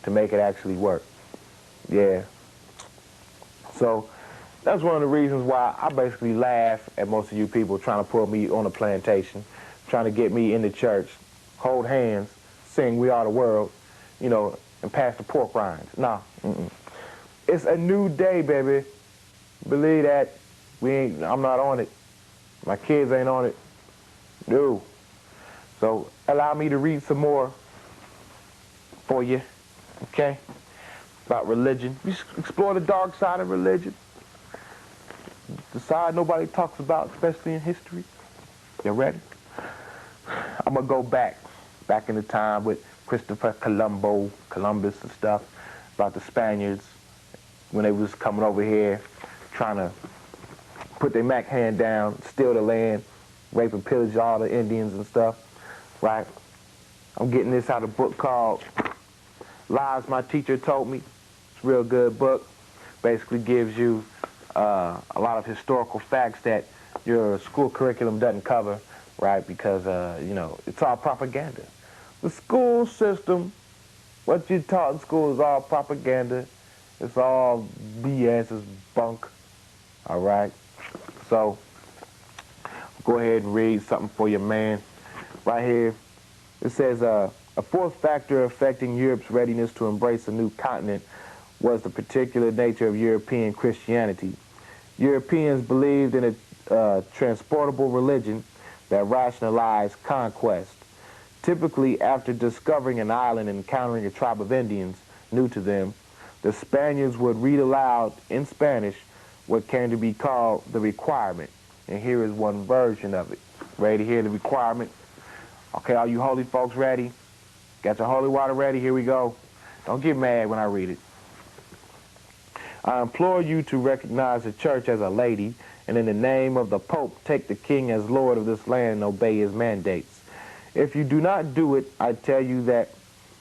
to make it actually work. Yeah. So that's one of the reasons why I basically laugh at most of you people trying to put me on a plantation, trying to get me in the church, hold hands, sing We Are the World, you know, and pass the pork rinds. Nah, It's a new day, baby. Believe that. I'm not on it. My kids ain't on it. No. So allow me to read some more for you, okay? About religion. We explore the dark side of religion. The side nobody talks about, especially in history. You ready? I'm gonna go back in the time with Christopher Columbus and stuff, about the Spaniards when they was coming over here trying to put their Mac hand down, steal the land, rape and pillage all the Indians and stuff, right? I'm getting this out of a book called Lies My Teacher Told Me. It's a real good book. Basically gives you a lot of historical facts that your school curriculum doesn't cover, right? Because, you know, it's all propaganda. The school system, what you're taught in school is all propaganda. It's all BS, it's bunk, all right? So, go ahead and read something for you, man. Right here, it says, a fourth factor affecting Europe's readiness to embrace a new continent was the particular nature of European Christianity. Europeans believed in a transportable religion that rationalized conquest. Typically, after discovering an island and encountering a tribe of Indians new to them, the Spaniards would read aloud in Spanish what came to be called the requirement. And here is one version of it. Ready to hear the requirement? Okay, all you holy folks ready? Got your holy water ready? Here we go. Don't get mad when I read it. I implore you to recognize the church as a lady, and in the name of the Pope, take the king as Lord of this land and obey his mandates. If you do not do it, I tell you that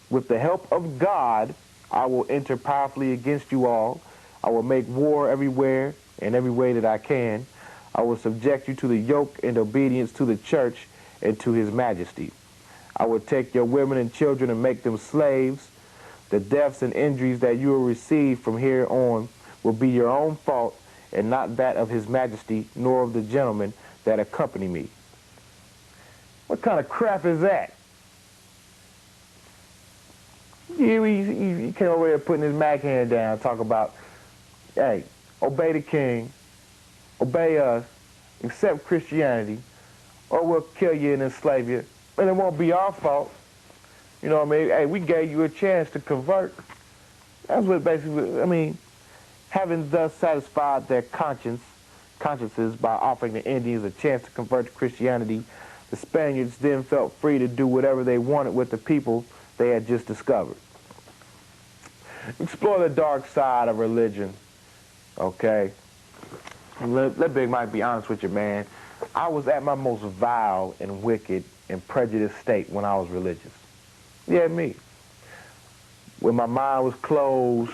with the help of God, I will enter powerfully against you all. I will make war everywhere in every way that I can. I will subject you to the yoke and obedience to the church and to his majesty. I will take your women and children and make them slaves. The deaths and injuries that you will receive from here on will be your own fault and not that of his majesty nor of the gentlemen that accompany me. What kind of crap is that? He came over here putting his Mac hand down, talk about, hey, obey the king, obey us, accept Christianity, or we'll kill you and enslave you, and it won't be our fault. You know what I mean? Hey, we gave you a chance to convert. That's what basically, I mean, having thus satisfied their consciences by offering the Indians a chance to convert to Christianity, the Spaniards then felt free to do whatever they wanted with the people they had just discovered. Explore the dark side of religion, okay? Let Big Mike be honest with you, man. I was at my most vile and wicked and prejudiced state when I was religious. Yeah, me. When my mind was closed,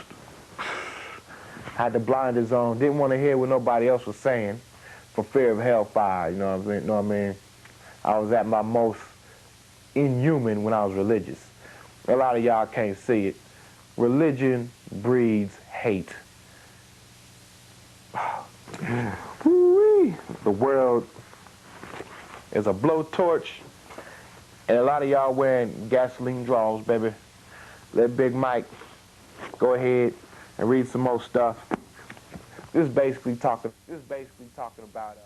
had the blinders on, didn't want to hear what nobody else was saying for fear of hellfire, you know what I mean? I was at my most inhuman when I was religious. A lot of y'all can't see it. Religion breeds hate. The world is a blowtorch, and a lot of y'all wearing gasoline draws, baby. Let Big Mike go ahead and read some more stuff. This is basically talking about.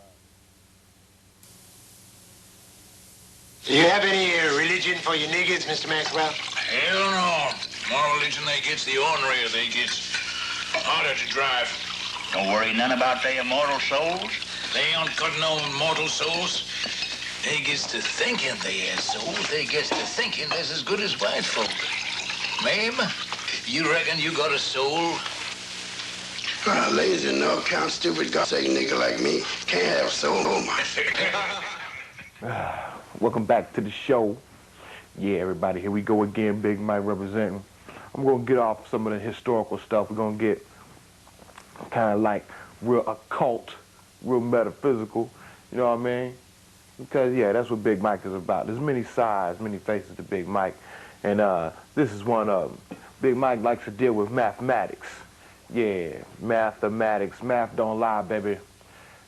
Do you have any religion for your niggers, Mr. Maxwell? Hell no. More religion they gets, the ornerier they gets. Harder to drive. Don't worry none about their immortal souls. They ain't got no immortal souls. They gets to thinking they has souls. They gets to thinking they's as good as white folk. Ma'am, you reckon you got a soul? Well, lazy, no count, stupid, God-sake nigga like me can't have soul. Welcome back to the show. Yeah, everybody, here we go again. Big Mike representing. I'm going to get off some of the historical stuff. We're going to get kind of like real occult, real metaphysical. You know what I mean? Because, yeah, that's what Big Mike is about. There's many sides, many faces to Big Mike. And this is one of them. Big Mike likes to deal with mathematics. Yeah, mathematics. Math don't lie, baby.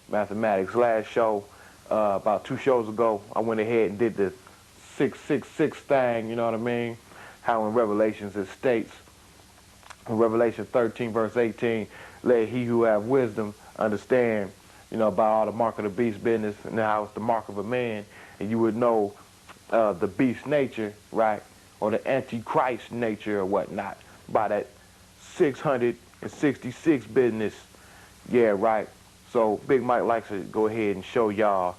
Mathematics. Last show, about 2 shows ago, I went ahead and did the 666 thing, you know what I mean? How in Revelations it states, in Revelation 13, verse 18, let he who have wisdom understand, about all the mark of the beast business and how it's the mark of a man, and you would know the beast nature, right, or the antichrist nature or whatnot, by that 666 business. Yeah, right. So Big Mike likes to go ahead and show y'all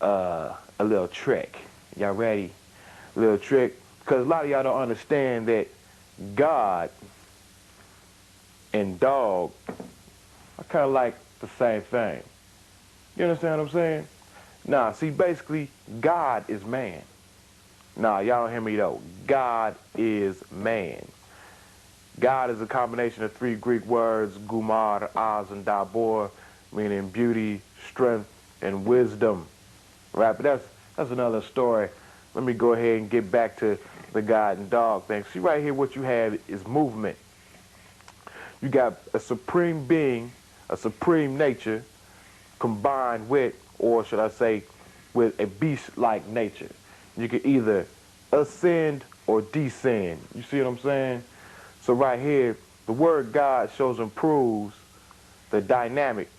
a little trick. Y'all ready? A little trick, because a lot of y'all don't understand that God and dog are kind of like the same thing. You understand what I'm saying? Nah, see, basically, God is man. Nah, y'all don't hear me though. God is man. God is a combination of 3 Greek words, gumar, az, and dabor, meaning beauty, strength, and wisdom. Right, but that's another story. Let me go ahead and get back to the God and dog thing. See right here, what you have is movement. You got a supreme being, a supreme nature, combined with, or should I say, with a beast-like nature. You can either ascend or descend. You see what I'm saying? So right here, the word God shows and proves the dynamic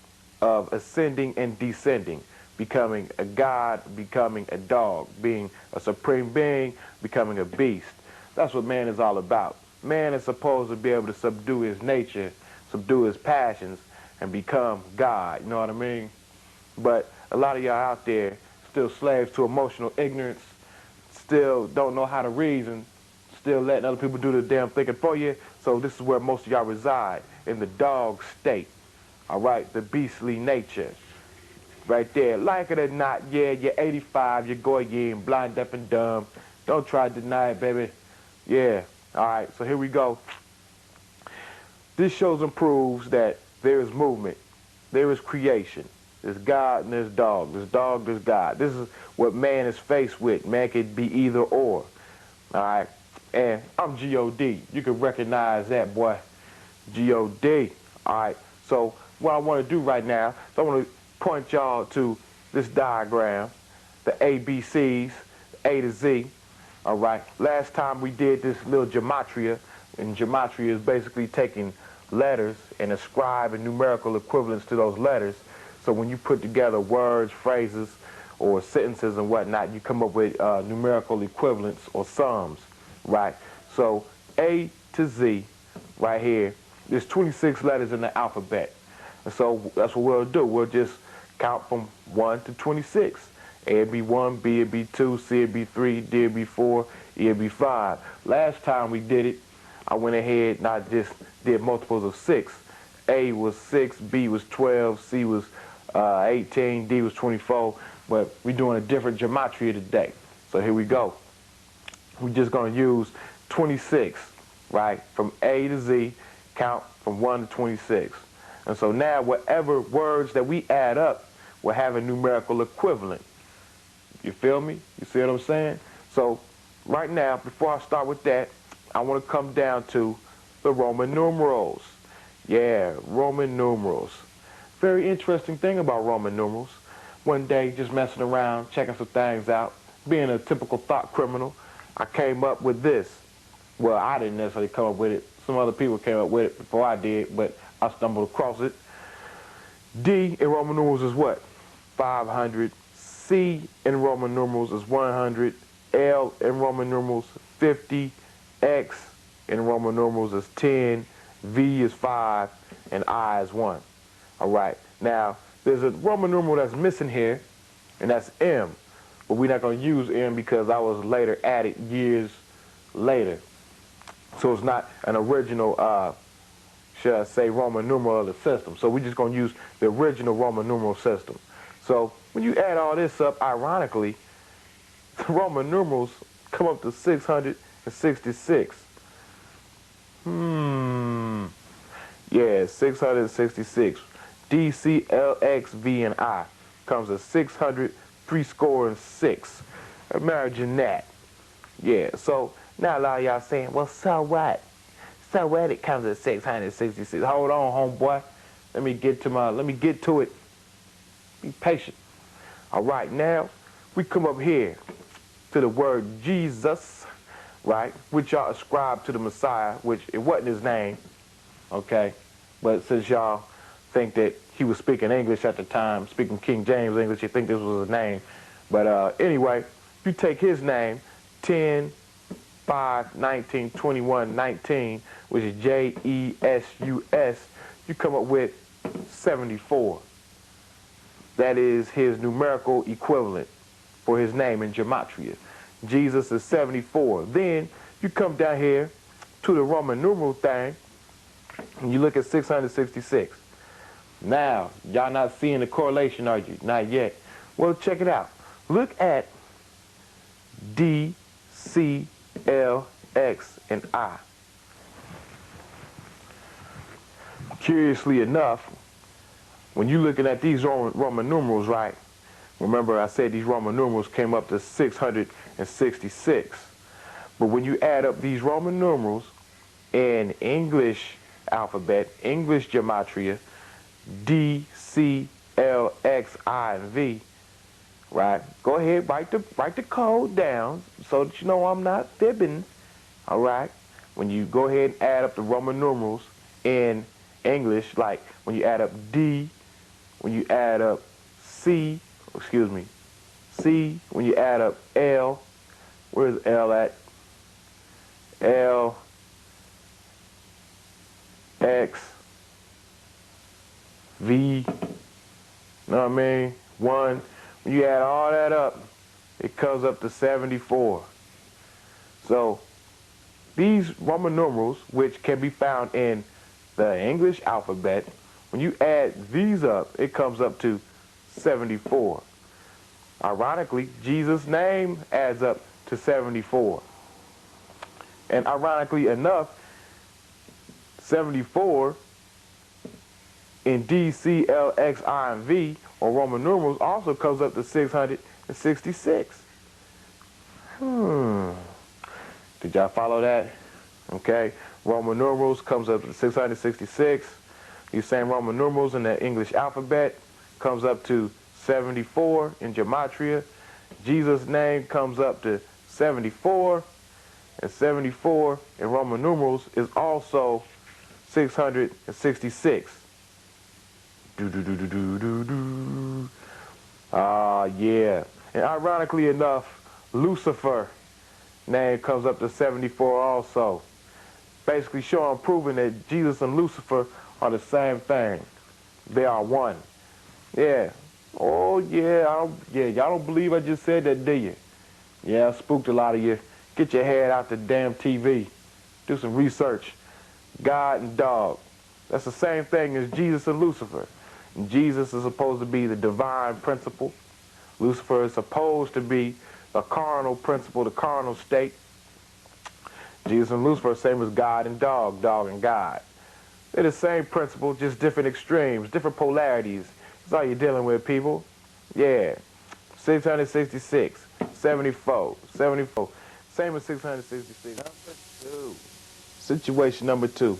of ascending and descending, becoming a God, becoming a dog, being a supreme being, becoming a beast. That's what man is all about. Man is supposed to be able to subdue his nature, subdue his passions, and become God. You know what I mean? But a lot of y'all out there still slaves to emotional ignorance, still don't know how to reason, still letting other people do the damn thinking for you. So this is where most of y'all reside, in the dog state. All right, the beastly nature. Right there. Like it or not, yeah, you're 85, you're goyim, blind, deaf, and dumb. Don't try to deny it, baby. Yeah. All right, so here we go. This shows and proves that there is movement. There is creation. There's God and there's dog. There's dog, there's God. This is what man is faced with. Man could be either or. All right? And I'm G.O.D. You can recognize that, boy. G.O.D. All right? So what I want to do right now is I want to point y'all to this diagram, the ABCs, A to Z. All right? Last time we did this little gematria, and gematria is basically taking letters and ascribing numerical equivalents to those letters. So when you put together words, phrases, or sentences and whatnot, you come up with numerical equivalents or sums, right? So A to Z, right here, there's 26 letters in the alphabet. And so that's what we'll do. We'll just count from 1 to 26. A would be 1, B would be 2, C would be 3, D would be 4, E would be 5. Last time we did it, I went ahead and I just did multiples of 6. A was 6, B was 12, C was 18, D was 24, but we're doing a different gematria today. So here we go. We're just going to use 26, right? From A to Z, count from 1 to 26. And so now whatever words that we add up will have a numerical equivalent. You feel me? You see what I'm saying? So right now, before I start with that, I want to come down to the Roman numerals. Yeah, Roman numerals. Very interesting thing about Roman numerals. One day, just messing around, checking some things out, being a typical thought criminal, I came up with this. Well, I didn't necessarily come up with it. Some other people came up with it before I did, but I stumbled across it. D in Roman numerals is what? 500. C in Roman numerals is 100. L in Roman numerals 50. X in Roman numerals is 10. V is 5. And I is 1. All right. Now, there's a Roman numeral that's missing here, and that's M. But we're not going to use M because I was later added years later. So it's not an original, should I say, Roman numeral of the system. So we're just going to use the original Roman numeral system. So when you add all this up, ironically, the Roman numerals come up to 666. Yeah, 666. D, C, L, X, V, and I comes to 606. Imagine that. Yeah, so now a lot of y'all saying, well, so what? So what? It comes at 666. Hold on, homeboy. Let me get to it. Be patient. All right, now we come up here to the word Jesus, right? Which y'all ascribe to the Messiah, which it wasn't his name, okay? But since y'all think that he was speaking English at the time, speaking King James English, you think this was his name. But anyway, you take his name, 10, 5, 19, 21, 19, which is J-E-S-U-S, you come up with 74. That is his numerical equivalent for his name in Gematria. Jesus is 74. Then you come down here to the Roman numeral thing, and you look at 666. Now, y'all not seeing the correlation, are you? Not yet. Well, check it out. Look at D, C, L, X, and I. Curiously enough, when you're looking at these Roman numerals, right? Remember I said these Roman numerals came up to 666. But when you add up these Roman numerals in English alphabet, English gematria, D, C, L, X, I, and V, right? Go ahead, write the code down so that you know I'm not fibbing, all right? When you go ahead and add up the Roman numerals in English, like when you add up D, when you add up C, when you add up L, where's L at? L, X, V, you know what I mean? 1. When you add all that up, it comes up to 74. So these Roman numerals, which can be found in the English alphabet, when you add these up, it comes up to 74. Ironically, Jesus' name adds up to 74. And ironically enough, 74 in D, C, L, X, I, and V, or Roman numerals, also comes up to 666. Did y'all follow that? Okay. Roman numerals comes up to 666. These same Roman numerals in the English alphabet comes up to 74 in Gematria. Jesus' name comes up to 74. And 74 in Roman numerals is also 666. Yeah. And ironically enough, Lucifer name comes up to 74 also. Basically proving that Jesus and Lucifer are the same thing. They are one. Yeah. Oh, yeah. Y'all don't believe I just said that, do you? Yeah, I spooked a lot of you. Get your head out the damn TV. Do some research. God and dog. That's the same thing as Jesus and Lucifer. And Jesus is supposed to be the divine principle. Lucifer is supposed to be a carnal principle, the carnal state. Jesus and Lucifer are the same as God and dog, dog and God. They're the same principle, just different extremes, different polarities. That's all you're dealing with, people. Yeah. 666, 74, 74. Same as 666. Situation number 2.